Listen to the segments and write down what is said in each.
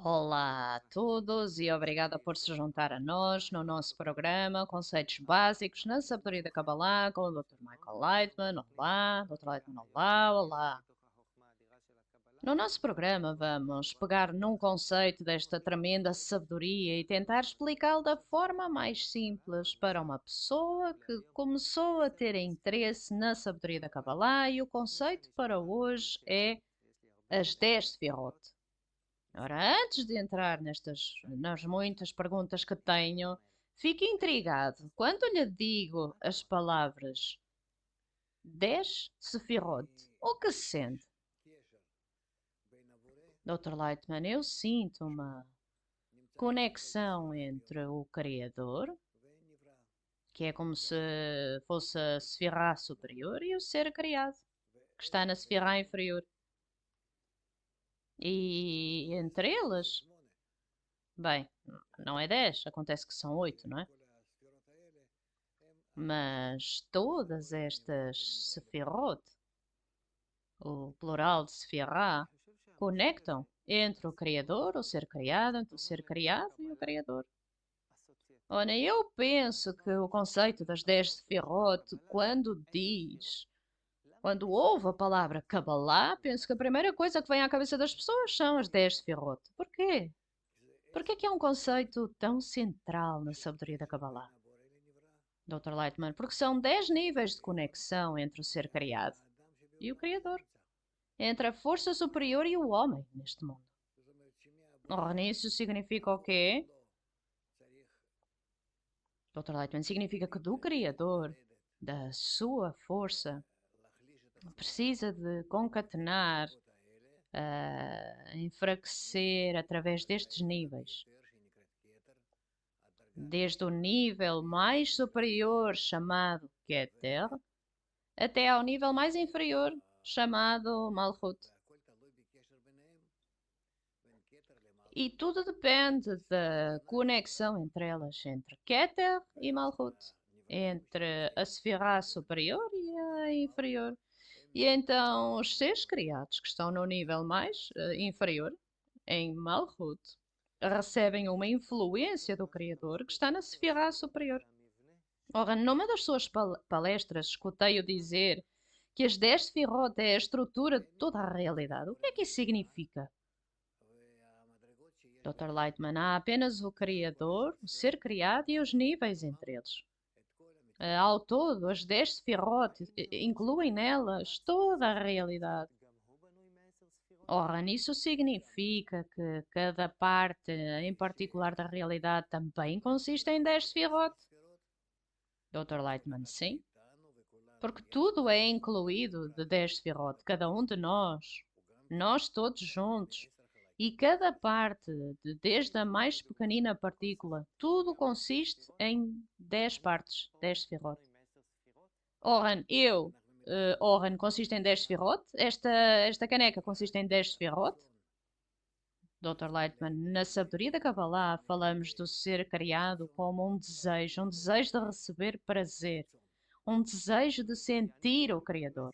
Olá a todos e obrigada por se juntar a nós no nosso programa Conceitos Básicos na Sabedoria da Kabbalah com o Dr. Michael Leitman. Olá, Dr. Leitman, olá, olá. No nosso programa vamos pegar num conceito desta tremenda sabedoria e tentar explicá-lo da forma mais simples para uma pessoa que começou a ter interesse na sabedoria da Kabbalah, e o conceito para hoje é as 10 Sefirot. Ora, antes de entrar nas muitas perguntas que tenho, fique intrigado. Quando lhe digo as palavras 10 Sefirot, o que se sente? Dr. Lightman, eu sinto uma conexão entre o Criador, que é como se fosse a Sefirá superior, e o ser criado, que está na Sefirá inferior. E entre eles, bem, não é 10, acontece que são 8, não é? Mas todas estas Sefirot, o plural de Sefirah, conectam entre o Criador, o ser criado, entre o ser criado e o Criador. Olha, eu penso que o conceito das 10 Sefirot, quando ouve a palavra Kabbalah, penso que a primeira coisa que vem à cabeça das pessoas são as 10 Sefirot. Porquê? Porquê é que é um conceito tão central na sabedoria da Kabbalah? Dr. Lightman, porque são 10 níveis de conexão entre o ser criado e o Criador, entre a força superior e o homem neste mundo. Ora, isso significa o quê? Dr. Lightman, significa que do Criador, da sua força, precisa de concatenar, enfraquecer através destes níveis. Desde o nível mais superior, chamado Keter, até ao nível mais inferior, chamado Malchut. E tudo depende da conexão entre elas, entre Keter e Malchut, entre a Sefirah superior e a inferior. E então os seres criados que estão no nível mais inferior, em Malchut, recebem uma influência do Criador que está na Sefirah superior. Ora, numa das suas palestras, escutei-o dizer que as 10 Sefirot é a estrutura de toda a realidade. O que é que isso significa? Dr. Lightman, há apenas o Criador, o ser criado e os níveis entre eles. Ao todo, as 10 Sefirot incluem nelas toda a realidade. Ora, nisso significa que cada parte em particular da realidade também consiste em 10 Sefirot? Dr. Lightman, sim. Porque tudo é incluído de 10 Sefirot, cada um de nós todos juntos. E cada parte, desde a mais pequenina partícula, tudo consiste em 10 partes, 10 Sefirot. Oran consiste em 10 Sefirot. Esta caneca consiste em 10 Sefirot. Dr. Lightman, na sabedoria da Kabbalah falamos do ser criado como um desejo de receber prazer, um desejo de sentir o Criador.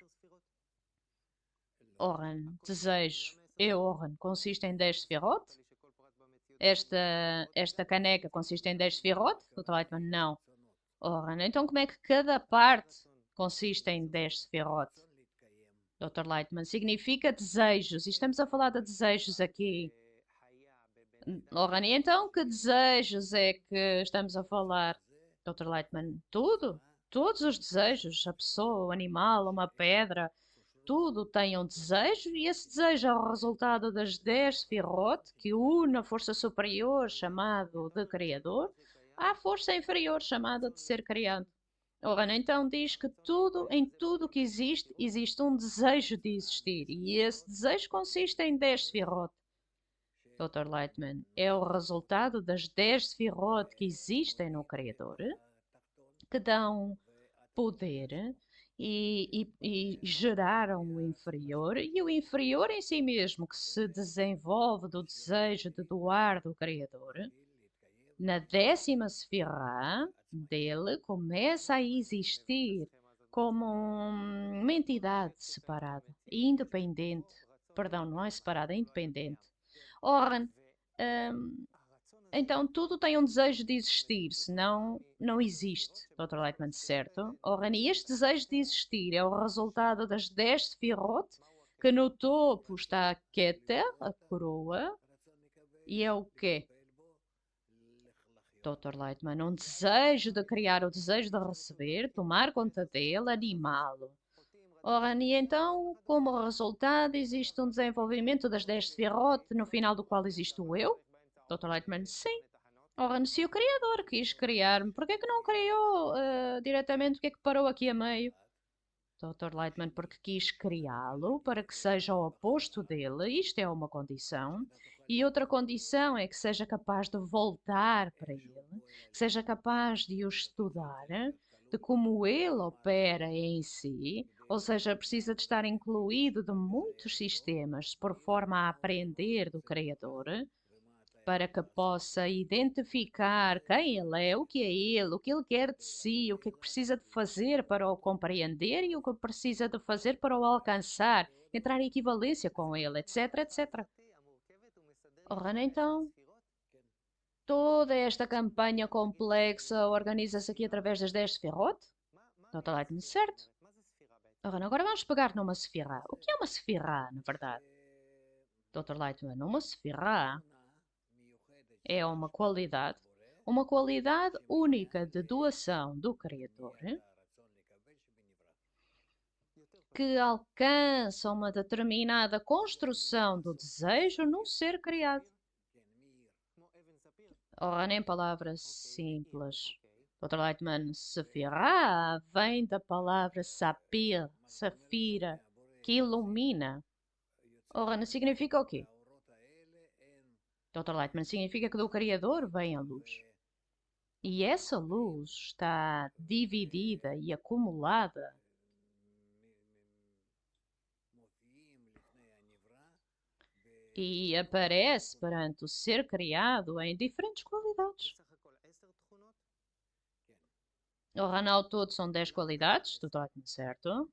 Oran, desejo. Oran, consiste em 10 Sefirot. Esta caneca consiste em 10 Sefirot? Dr. Lightman, não. Oran, então como é que cada parte consiste em 10 Sefirot? Dr. Lightman, significa desejos. E estamos a falar de desejos aqui. Oran, e então que desejos é que estamos a falar? Dr. Lightman, tudo. Todos os desejos. A pessoa, o animal, uma pedra, tudo tem um desejo, e esse desejo é o resultado das 10 Sefirot, que une a força superior, chamado de Criador, à força inferior, chamada de ser criado. Ora, então diz que em tudo que existe, existe um desejo de existir, e esse desejo consiste em 10 Sefirot. Dr. Lightman, é o resultado das 10 Sefirot que existem no Criador, que dão poder e geraram o inferior, e o inferior em si mesmo, que se desenvolve do desejo de doar do Criador, na 10ª Sefirá dele começa a existir como uma entidade separada, independente. Perdão, não é separada, é independente. Ora, Então tudo tem um desejo de existir, senão não existe, Dr. Lightman, certo? Oh, Rani, este desejo de existir é o resultado das 10 Sefirot, que no topo está a Keter, a coroa, e é o quê? Dr. Lightman, um desejo de criar, o desejo de receber, tomar conta dele, animá-lo. Ora, e então, como resultado, existe um desenvolvimento das 10 Sefirot, no final do qual existe o eu? Dr. Lightman, sim. Ora, se o Criador quis criar-me, por que é que não criou diretamente? Por que é que parou aqui a meio? Dr. Lightman, porque quis criá-lo para que seja o oposto dele, isto é uma condição. E outra condição é que seja capaz de voltar para ele, que seja capaz de o estudar, de como ele opera em si, ou seja, precisa de estar incluído de muitos sistemas por forma a aprender do Criador, para que possa identificar quem ele é, o que ele quer de si, o que é que precisa de fazer para o compreender e o que precisa de fazer para o alcançar, entrar em equivalência com ele, etc, etc. Ora, então, toda esta campanha complexa organiza-se aqui através das 10 Sefirot? Não está lá de certo? Ora, agora vamos pegar numa Sefirah. O que é uma Sefirah, na verdade? Dr. Lightman, uma Sefirah é uma qualidade única de doação do Criador que alcança uma determinada construção do desejo no ser criado. Ora, nem palavras simples. Dr. Lightman, Sefirah vem da palavra sapir, safira, que ilumina. Ora, não significa o quê? Dr. Lightman, significa que do Criador vem a luz. E essa luz está dividida e acumulada e aparece perante o ser criado em diferentes qualidades. O Ranal todo são 10 qualidades, Dr. Lightman, certo?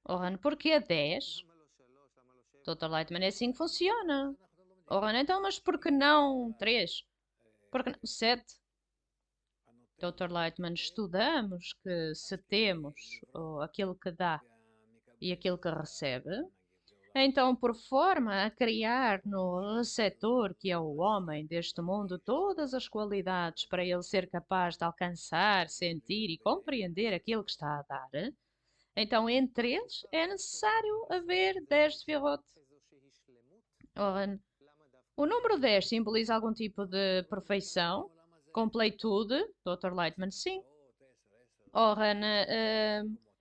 O Ran, porquê 10? Dr. Lightman, é assim que funciona. O Ran, então, mas por que não 3? Por que não 7? Dr. Lightman, estudamos que se temos aquilo que dá e aquilo que recebe, então, por forma a criar no receptor, que é o homem deste mundo, todas as qualidades para ele ser capaz de alcançar, sentir e compreender aquilo que está a dar, então entre eles é necessário haver 10 Sefirot. Ora, o número 10 simboliza algum tipo de perfeição, completude, Dr. Lightman, sim. Ora,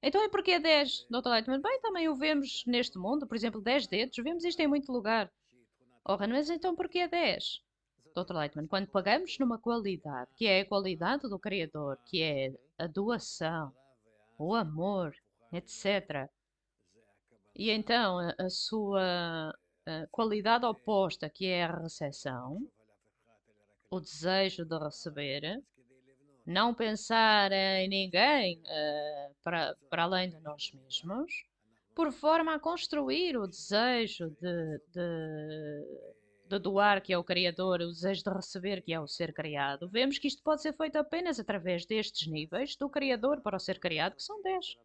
então é porque é 10, Dr. Lightman? Bem, também o vemos neste mundo, por exemplo, 10 dedos, vemos isto em muito lugar. Ora, mas então porquê é 10? Dr. Lightman, quando pagamos numa qualidade, que é a qualidade do Criador, que é a doação, o amor, etc. E então a sua qualidade oposta, que é a recepção, o desejo de receber, não pensar em ninguém para além de nós mesmos, por forma a construir o desejo de doar, que é o Criador, o desejo de receber, que é o ser criado. Vemos que isto pode ser feito apenas através destes níveis, do Criador para o ser criado, que são 10.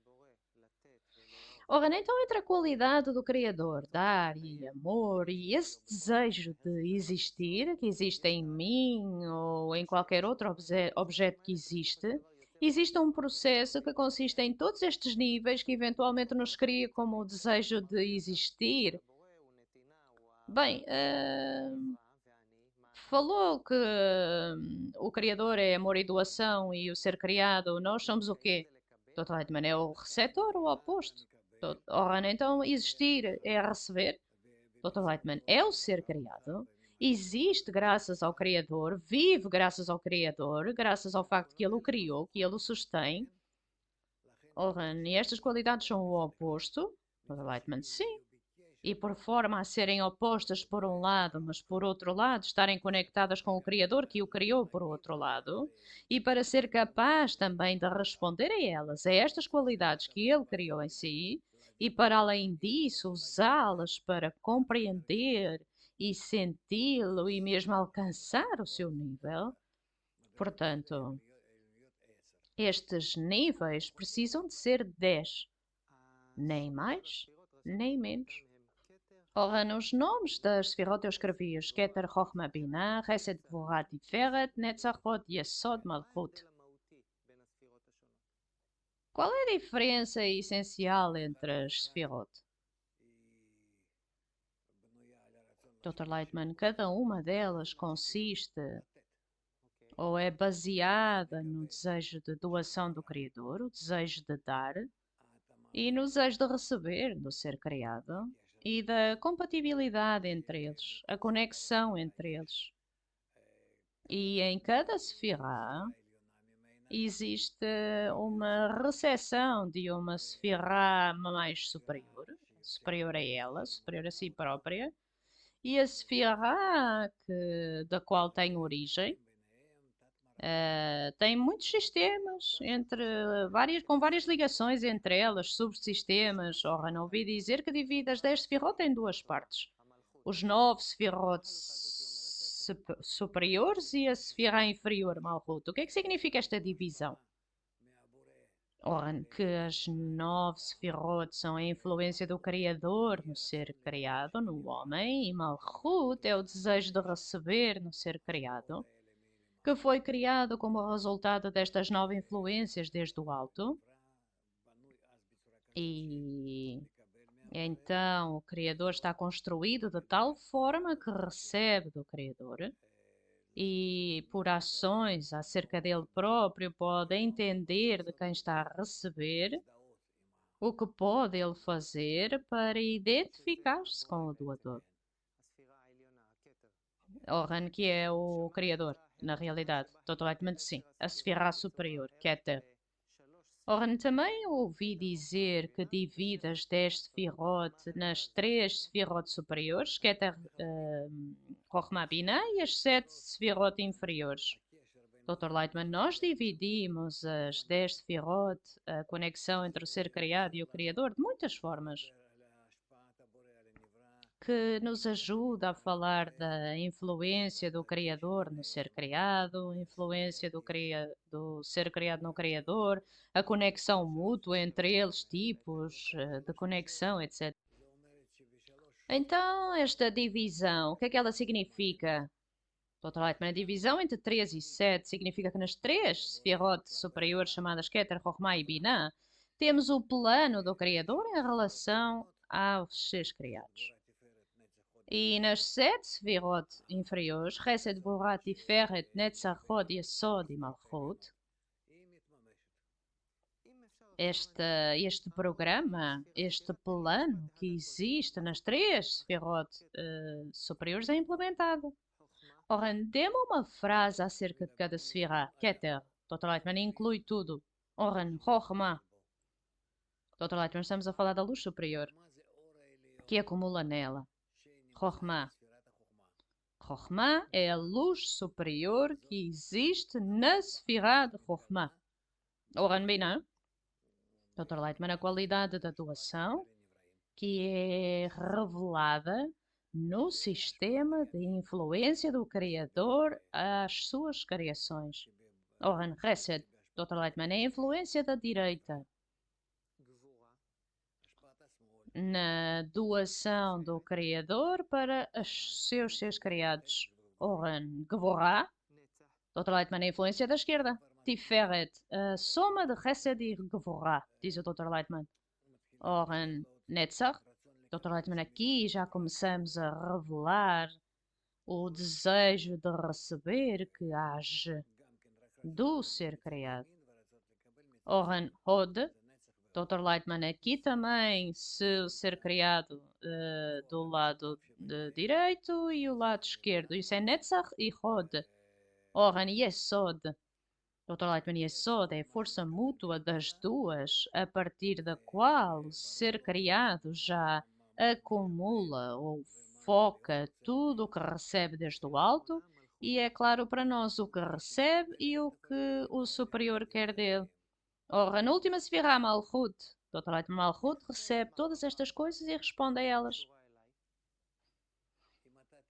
Ora, então entre a qualidade do Criador, dar e amor, e esse desejo de existir, que existe em mim ou em qualquer outro objeto que existe um processo que consiste em todos estes níveis que eventualmente nos cria como o desejo de existir. Bem, falou que o Criador é amor e doação e o ser criado, nós somos o quê? Dr. Lightman é o receptor ou o oposto? Ora, então existir é receber. Dr. Lightman é o ser criado. Existe graças ao Criador, vive graças ao Criador, graças ao facto que ele o criou, que ele o sustém. Ora, e estas qualidades são o oposto. Dr. Lightman, sim. E por forma a serem opostas por um lado, mas por outro lado estarem conectadas com o Criador que o criou por outro lado, e para ser capaz também de responder a elas, a estas qualidades que ele criou em si, e para além disso usá-las para compreender e senti-lo e mesmo alcançar o seu nível. Portanto, estes níveis precisam de ser 10, nem mais, nem menos. Ora, nos nomes das Sefirot eu escrevi Keter, Chochma, Binah, Chesed, Gvurah, Tiferet, Netzach, Hod, Yesod, Malchut. Qual é a diferença essencial entre as Sefirot? Dr. Lightman, cada uma delas consiste ou é baseada no desejo de doação do Criador, o desejo de dar, e no desejo de receber do ser criado, e da compatibilidade entre eles, a conexão entre eles. E em cada Sefirah existe uma recepção de uma Sefirah mais superior, superior a ela, superior a si própria, e a Sefirah da qual tem origem. Tem muitos sistemas com várias ligações entre elas, subsistemas. Ora, não ouvi dizer que divide as 10 Sefirot em duas partes. Os 9 Sefirot superiores e a Sefirah inferior, Malchut. O que é que significa esta divisão? Ora, que as 9 Sefirot são a influência do Criador no ser criado, no homem, e Malchut é o desejo de receber no ser criado, que foi criado como resultado destas 9 influências desde o alto. E então o Criador está construído de tal forma que recebe do Criador e por ações acerca dele próprio pode entender de quem está a receber o que pode ele fazer para identificar-se com o doador. Oran, que é o Criador, na realidade, totalmente sim, a Sefirah superior, Keter. Oran, também ouvi dizer que divide as 10 Sefirot nas 3 Sefirot superiores, Keter, Chochmah, Binah, e as 7 Sefirot inferiores. Dr. Lightman, nós dividimos as 10 Sefirot, a conexão entre o ser criado e o Criador, de muitas formas, que nos ajuda a falar da influência do Criador no ser criado, influência do ser criado no Criador, a conexão mútua entre eles, tipos de conexão, etc. Então, esta divisão, o que é que ela significa? Dr. Lightman, a divisão entre 3 e 7 significa que nas 3 Sefirot superiores, chamadas Keter, Chochmah e Binah, temos o plano do Criador em relação aos seres criados. E nas 7 Sefirot inferiores, Chesed, Gvurah, Tiferet, Netzach, Hod, Yesod e Malchut, este programa, este plano que existe nas 3 Sefirot superiores é implementado. Ora, dê-me uma frase acerca de cada Sefirah. Keter, Dr. Lightman, inclui tudo. Oran, Chochmah. Dr. Lightman, estamos a falar da luz superior, que acumula nela. Chochmah. Chochmah é a luz superior que existe na Sefirah de Chochmah. Oran Binah. Dr. Lightman, a qualidade da doação que é revelada no sistema de influência do Criador às suas criações. Oran Chesed, Dr. Lightman, é a influência da direita na doação do Criador para os seus seres criados. Oran Gvurah, Dr. Lightman, é a influência da esquerda. Tiferet, a soma de Chesed e Gvurah, diz o Dr. Lightman. Oran Netzach, Dr. Lightman, aqui já começamos a revelar o desejo de receber que age do ser criado. Oran Hod, Dr. Lightman, aqui também se o ser criado do lado direito e o lado esquerdo. Isso é Netzach e Hod. Oran Yesod, Dr. Lightman, Yesod é a força mútua das duas, a partir da qual o ser criado já acumula ou foca tudo o que recebe desde o alto e é claro para nós o que recebe e o que o superior quer dele. Ora, na última Sefirah Malchut, Dr. Lightman, Malchut recebe todas estas coisas e responde a elas.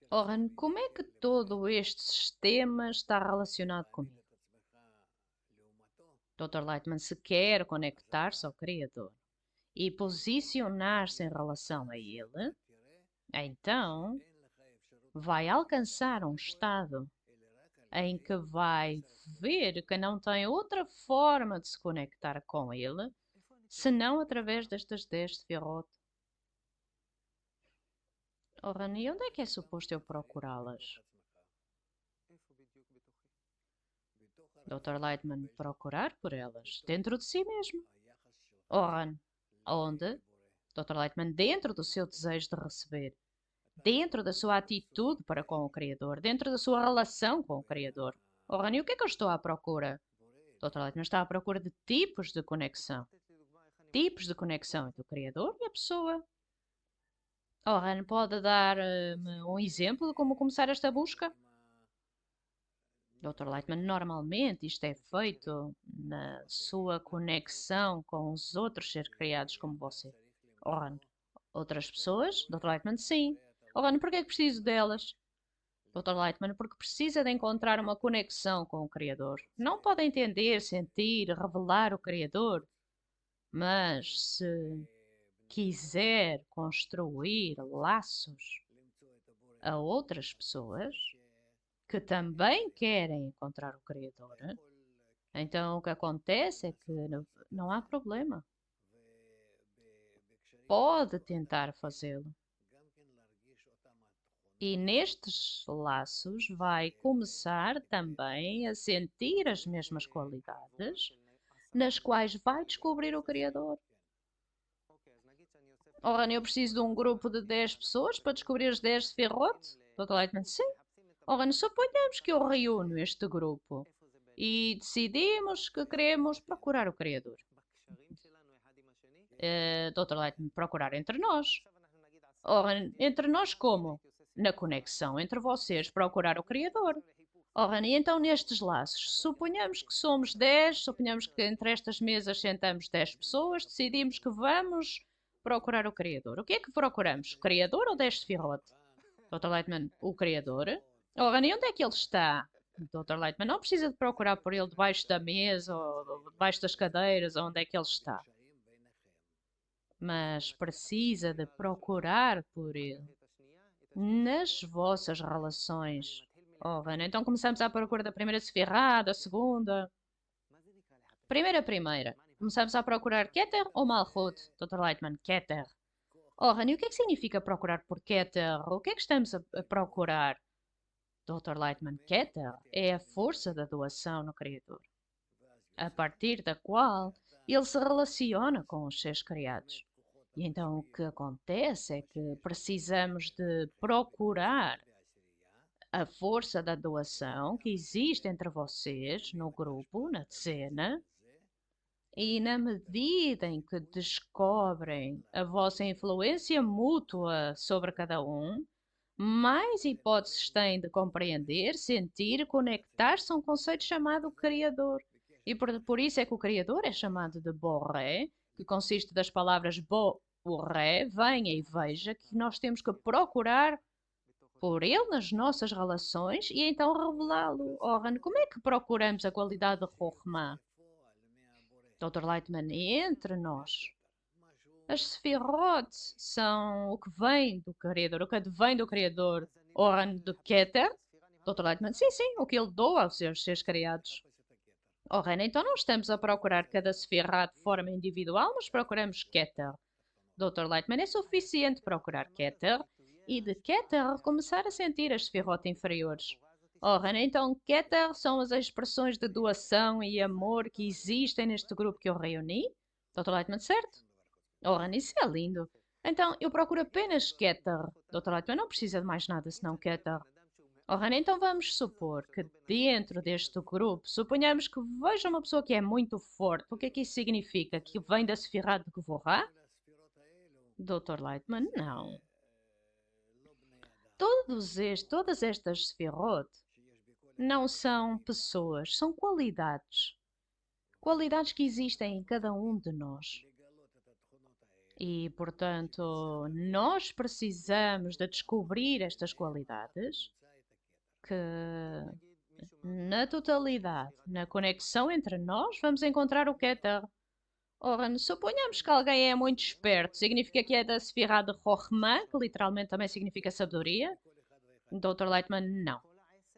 Ora, como é que todo este sistema está relacionado comigo? Dr. Lightman, se quer conectar-se ao Criador e posicionar-se em relação a Ele, então vai alcançar um estado em que vai ver que não tem outra forma de se conectar com Ele senão através destas 10 Sefirot. Ora, e onde é que é suposto eu procurá-las? Dr. Lightman, procurar por elas dentro de si mesmo. Ora, onde? Dr. Lightman, dentro do seu desejo de receber, dentro da sua atitude para com o Criador, dentro da sua relação com o Criador. Ora, e o que é que eu estou à procura? Dr. Lightman está à procura de tipos de conexão. Tipos de conexão entre o Criador e a pessoa. Ora, pode dar-me um exemplo de como começar esta busca? Dr. Lightman, normalmente isto é feito na sua conexão com os outros seres criados como você. Ora, outras pessoas? Dr. Lightman, sim. Ora, por que é que preciso delas? Dr. Lightman, porque precisa de encontrar uma conexão com o Criador. Não pode entender, sentir, revelar o Criador, mas se quiser construir laços a outras pessoas que também querem encontrar o Criador, então o que acontece é que não há problema. Pode tentar fazê-lo. E nestes laços vai começar também a sentir as mesmas qualidades nas quais vai descobrir o Criador. Ora, eu preciso de um grupo de 10 pessoas para descobrir as 10 Sefirot? Dr. Lightman, sim. Ora, suponhamos que eu reúno este grupo e decidimos que queremos procurar o Criador. Dr. Lightman, procurar entre nós. Ora, entre nós como? Na conexão entre vocês, procurar o Criador. Ora, e então nestes laços, suponhamos que somos 10, suponhamos que entre estas mesas sentamos 10 pessoas, decidimos que vamos procurar o Criador. O que é que procuramos? O Criador ou 10 Sefirot? Dr. Lightman, o Criador? Ora, e onde é que ele está? Dr. Lightman não precisa de procurar por ele debaixo da mesa ou debaixo das cadeiras, onde é que ele está. Mas precisa de procurar por ele nas vossas relações. Ora, então começamos à procura da primeira Sefirá, da segunda. Primeira. Começamos a procurar Keter ou Malchut? Dr. Lightman, Keter. Ora, e o que é que significa procurar por Keter? O que é que estamos a procurar? Dr. Lightman, Keter é a força da doação no Criador, a partir da qual ele se relaciona com os seres criados. E então o que acontece é que precisamos de procurar a força da doação que existe entre vocês no grupo, na dezena, e na medida em que descobrem a vossa influência mútua sobre cada um, mais hipóteses têm de compreender, sentir e conectar-se a um conceito chamado Criador. E por isso é que o Criador é chamado de Boré, que consiste das palavras Bo, o Ré, venha e veja, que nós temos que procurar por ele nas nossas relações e então revelá-lo. Ora, como é que procuramos a qualidade de Rohma? Dr. Lightman, entre nós. As Sefirot são o que vem do Criador, o que advém do Criador. Ora, do Keter. Dr. Lightman, sim, o que ele doa aos seres criados. Ora, então não estamos a procurar cada Sefirah de forma individual, mas procuramos Keter. Dr. Lightman, é suficiente procurar Keter e de Keter começar a sentir as Sefirot inferiores. Ora, então Keter são as expressões de doação e amor que existem neste grupo que eu reuni? Dr. Lightman, certo? Ora, isso é lindo. Então eu procuro apenas Keter. Dr. Lightman não precisa de mais nada senão Keter. Ora, então vamos supor que dentro deste grupo, suponhamos que veja uma pessoa que é muito forte. O que é que isso significa? Que vem da Sefirah de Gvorá? Dr. Lightman, não. Todas estas Sefirot não são pessoas, são qualidades. Qualidades que existem em cada um de nós. E, portanto, nós precisamos de descobrir estas qualidades que, na totalidade, na conexão entre nós, vamos encontrar o Keter. Ora, suponhamos que alguém é muito esperto, significa que é da Sefirah de Rohman, que literalmente também significa sabedoria. Dr. Lightman, não.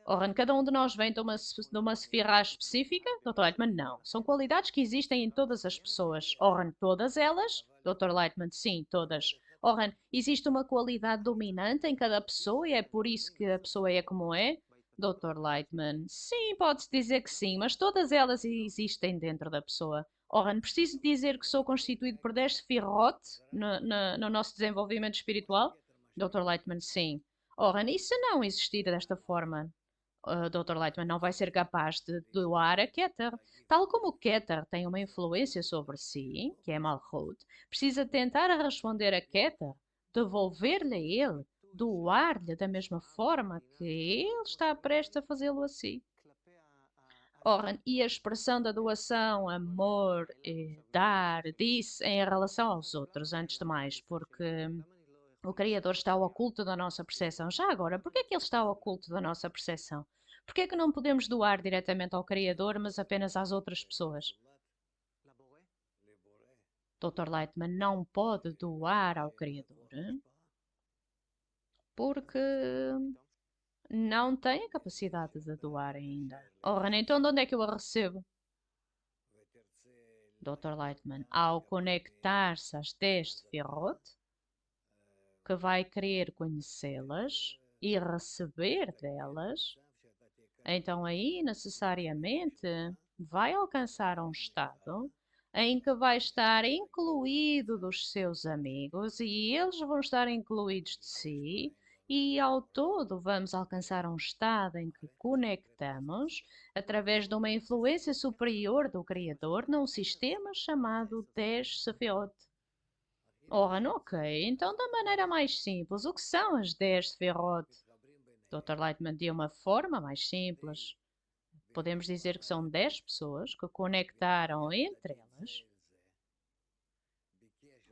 Ora, cada um de nós vem de uma Sefirah específica? Dr. Lightman, não. São qualidades que existem em todas as pessoas. Ora, todas elas? Dr. Lightman, sim, todas. Ora, existe uma qualidade dominante em cada pessoa e é por isso que a pessoa é como é? Dr. Lightman, sim, pode-se dizer que sim, mas todas elas existem dentro da pessoa. Ora, preciso dizer que sou constituído por 10 Sefirot no nosso desenvolvimento espiritual? Dr. Lightman, sim. Ora, e se não existir desta forma? Dr. Lightman não vai ser capaz de doar a Keter. Tal como o Keter tem uma influência sobre si, que é Malchut, precisa tentar responder a Keter, devolver-lhe a ele, doar-lhe da mesma forma que ele está prestes a fazê-lo assim. Ora, e a expressão da doação, amor, dar, disse em relação aos outros, antes de mais, porque o Criador está oculto da nossa percepção. Já agora, por que é que ele está oculto da nossa percepção? Por que é que não podemos doar diretamente ao Criador, mas apenas às outras pessoas? Dr. Lightman não pode doar ao Criador porque não tem a capacidade de doar ainda. Ora, então de onde é que eu a recebo? Dr. Lightman, ao conectar-se às 10 de Firot, que vai querer conhecê-las e receber delas, então aí necessariamente vai alcançar um estado em que vai estar incluído dos seus amigos e eles vão estar incluídos de si, e ao todo vamos alcançar um estado em que conectamos através de uma influência superior do Criador num sistema chamado 10 Sefirot. Ora, ok, então da maneira mais simples, o que são as 10 Sefirot? Dr. Lightman, de uma forma mais simples, podemos dizer que são 10 pessoas que conectaram entre elas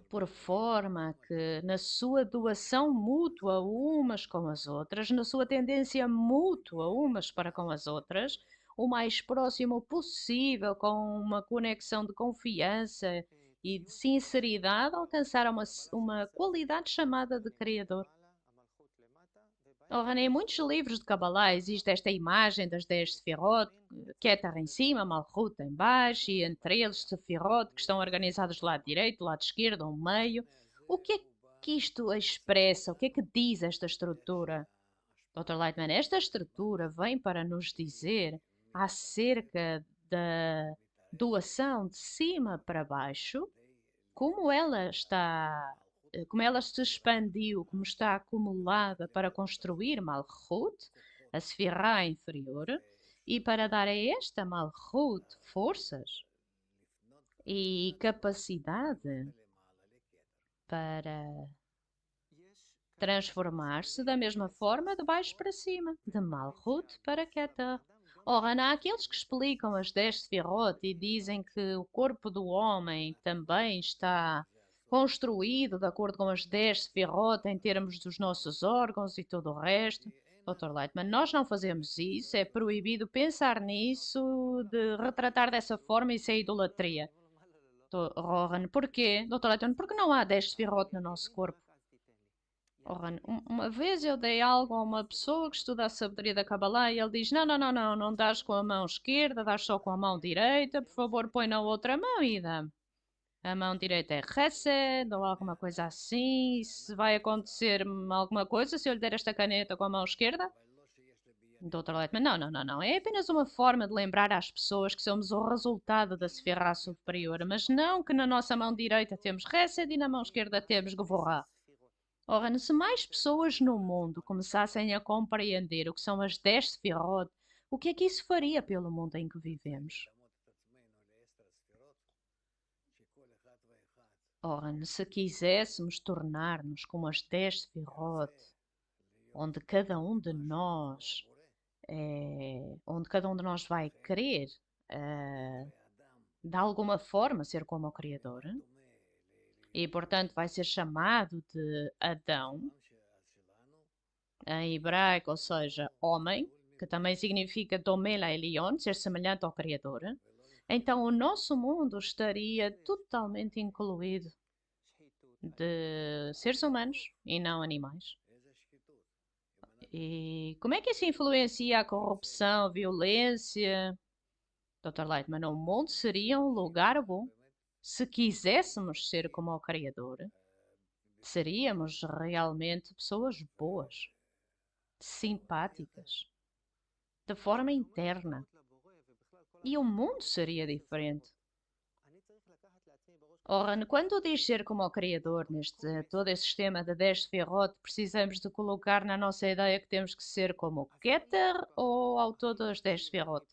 por forma que, na sua doação mútua umas com as outras, na sua tendência mútua umas para com as outras, o mais próximo possível, com uma conexão de confiança e de sinceridade, alcançaram uma qualidade chamada de Criador. Ora, em muitos livros de Kabbalah existe esta imagem das 10 Sefirot, Keter em cima, Malchut em baixo, e entre eles Sefirot, que estão organizados do lado direito, do lado esquerdo, ao meio. O que é que isto expressa? O que é que diz esta estrutura? Dr. Lightman, esta estrutura vem para nos dizer acerca da doação de cima para baixo, como ela está, como ela se expandiu, como está acumulada para construir Malchut, a Sefirah inferior, e para dar a esta Malchut forças e capacidade para transformar-se da mesma forma de baixo para cima, de Malchut para Keter. Ora, há aqueles que explicam as 10 Sefirot e dizem que o corpo do homem também está construído de acordo com as 10 Sefirot em termos dos nossos órgãos e todo o resto. Dr. Leitman, nós não fazemos isso, é proibido pensar nisso, de retratar dessa forma, isso é idolatria. Rohan, porquê? Dr. Leitman, porque não há 10 Sefirot no nosso corpo. Ora, uma vez eu dei algo a uma pessoa que estuda a sabedoria da Kabbalah e ele diz: Não, não, não, não, não dás com a mão esquerda, dás só com a mão direita, por favor, põe na outra mão e dá-me. A mão direita é Chesed ou alguma coisa assim. Se vai acontecer alguma coisa se eu lhe der esta caneta com a mão esquerda? Dr. Leitman, não, não, não, não. É apenas uma forma de lembrar às pessoas que somos o resultado da Sefirah superior, mas não que na nossa mão direita temos Chesed e na mão esquerda temos Gvorá. Ora, se mais pessoas no mundo começassem a compreender o que são as 10 Sefirot, o que é que isso faria pelo mundo em que vivemos? Ora, se quiséssemos tornar-nos como as 10 Sefirot, onde cada um de nós onde cada um de nós vai querer, de alguma forma, ser como o Criador, e, portanto, vai ser chamado de Adão, em hebraico, ou seja, homem, que também significa Domela Elion, ser semelhante ao Criador. Então, o nosso mundo estaria totalmente incluído de seres humanos e não animais. E como é que isso influencia a corrupção, a violência? Dr. Lightman, o mundo seria um lugar bom. Se quiséssemos ser como o Criador, seríamos realmente pessoas boas, simpáticas, de forma interna. E o mundo seria diferente. Ora, quando diz ser como o Criador, neste todo esse sistema de 10 Sefirot, precisamos de colocar na nossa ideia que temos que ser como o Keter ou ao todo das 10 Sefirot?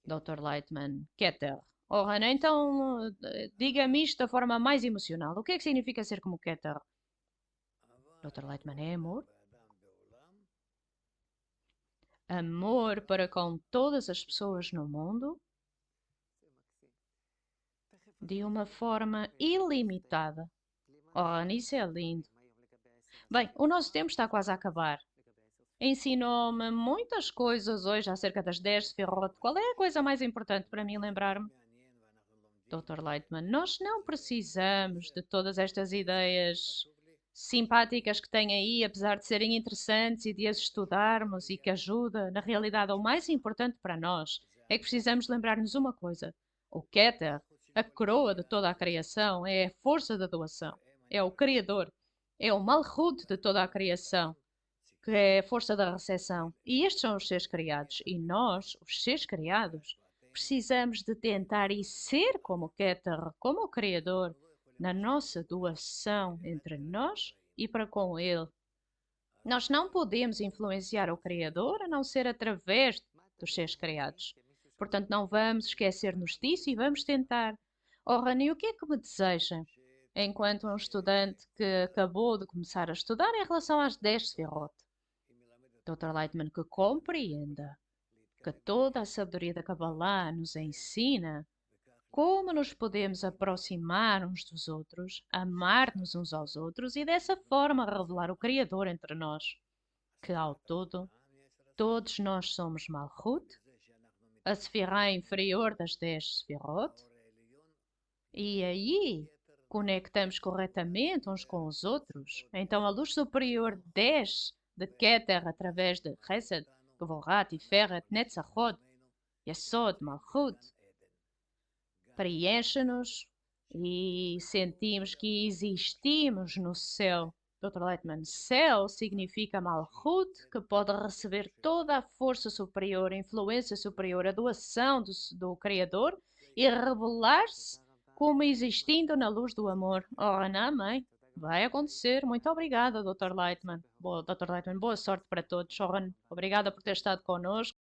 Dr. Lightman, Keter. Ora, então diga-me isto da forma mais emocional. O que é que significa ser como Keter? Dr. Lightman, é amor? Amor para com todas as pessoas no mundo? De uma forma ilimitada. Oh, isso é lindo. Bem, o nosso tempo está quase a acabar. Ensinou-me muitas coisas hoje acerca das 10 Sefirot. Qual é a coisa mais importante para mim lembrar-me? Dr. Lightman, nós não precisamos de todas estas ideias simpáticas que tem aí, apesar de serem interessantes e de as estudarmos e que ajuda. Na realidade, o mais importante para nós é que precisamos lembrar-nos uma coisa. O Keter, a coroa de toda a criação, é a força da doação. É o Criador. É o Malchut de toda a criação, que é a força da recepção. E estes são os seres criados. E nós, os seres criados, precisamos de tentar e ser como o Keter, como o Criador, na nossa doação entre nós e para com Ele. Nós não podemos influenciar o Criador a não ser através dos seres criados. Portanto, não vamos esquecer-nos disso e vamos tentar. Oh, Rani, o que é que me deseja, enquanto um estudante que acabou de começar a estudar em relação às 10 Sefirot? Dr. Lightman, que compreenda que toda a sabedoria da Kabbalah nos ensina como nos podemos aproximar uns dos outros, amar-nos uns aos outros e dessa forma revelar o Criador entre nós, que ao todo, todos nós somos Malchut, a Sefirah inferior das 10 Sefirot, e aí conectamos corretamente uns com os outros. Então a luz superior 10 de Keter através de Chesed, Gvorah, Tiferet, Netzachot, Yesod, Malchut, preenche-nos e sentimos que existimos no céu. Dr. Leitman, céu significa Malchut, que pode receber toda a força superior, a influência superior, a doação do Criador e revelar-se como existindo na luz do amor. Oh, não, mãe. Vai acontecer. Muito obrigada, Dr. Leitman. Dr. Leitman, boa sorte para todos. Oh, obrigada por ter estado connosco.